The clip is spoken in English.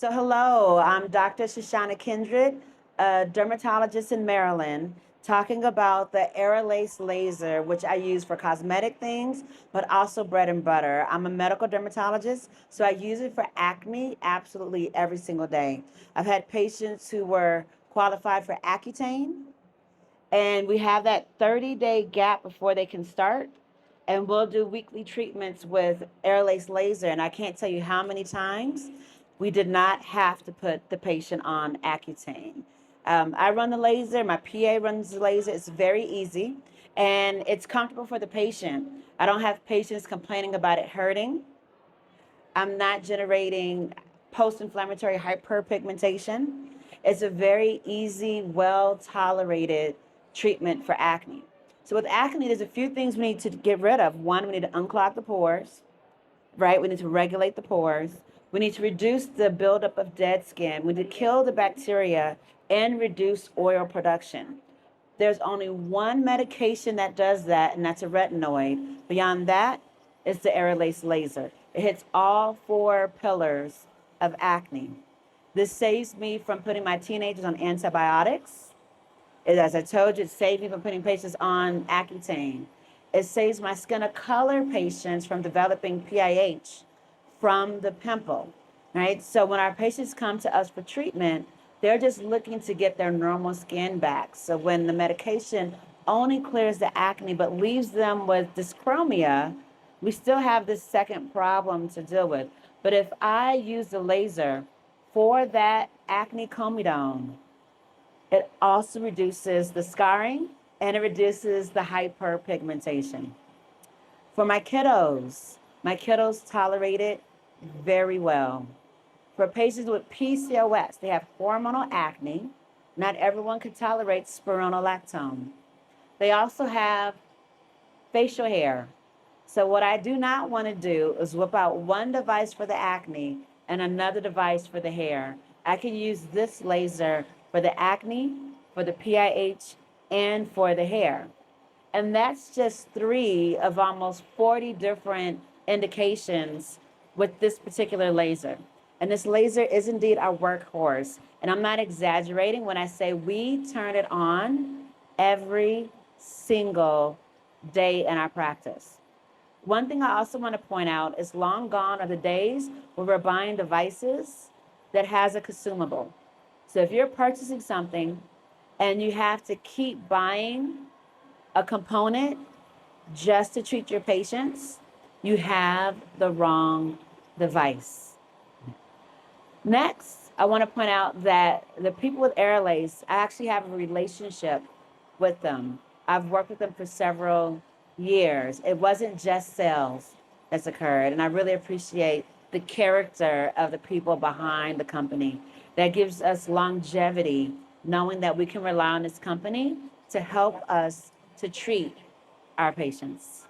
So hello, I'm Dr. Chesahna Kindred, a dermatologist in Maryland, talking about the Aerolase laser, which I use for cosmetic things, but also bread and butter. I'm a medical dermatologist, so I use it for acne absolutely every single day. I've had patients who were qualified for Accutane, and we have that 30-day gap before they can start. And we'll do weekly treatments with Aerolase laser. And I can't tell you how many times we did not have to put the patient on Accutane. I run the laser, my PA runs the laser. It's very easy and it's comfortable for the patient. I don't have patients complaining about it hurting. I'm not generating post-inflammatory hyperpigmentation. It's a very easy, well-tolerated treatment for acne. So with acne, there's a few things we need to get rid of. One, we need to unclog the pores, right? We need to regulate the pores. We need to reduce the buildup of dead skin. We need to kill the bacteria and reduce oil production. There's only one medication that does that, and that's a retinoid. Beyond that, it's the Aerolase laser. It hits all four pillars of acne. This saves me from putting my teenagers on antibiotics. As I told you, it saves me from putting patients on Accutane. It saves my skin of color patients from developing PIH from the pimple, right? So when our patients come to us for treatment, they're just looking to get their normal skin back. So when the medication only clears the acne but leaves them with dyschromia, we still have this second problem to deal with. But if I use the laser for that acne comedone, it also reduces the scarring and it reduces the hyperpigmentation. For my kiddos tolerate it very well. For patients with PCOS, they have hormonal acne. Not everyone can tolerate spironolactone. They also have facial hair. So what I do not want to do is whip out one device for the acne and another device for the hair. I can use this laser for the acne, for the PIH, and for the hair. And that's just 3 of almost 40 different indications with this particular laser. And this laser is indeed our workhorse. And I'm not exaggerating when I say we turn it on every single day in our practice. One thing I also want to point out is long gone are the days where we're buying devices that has a consumable. So if you're purchasing something and you have to keep buying a component just to treat your patients, you have the wrong device. Next, I want to point out that the people with Aerolase, I actually have a relationship with them. I've worked with them for several years. It wasn't just sales that's occurred, and I really appreciate the character of the people behind the company. That gives us longevity, knowing that we can rely on this company to help us to treat our patients.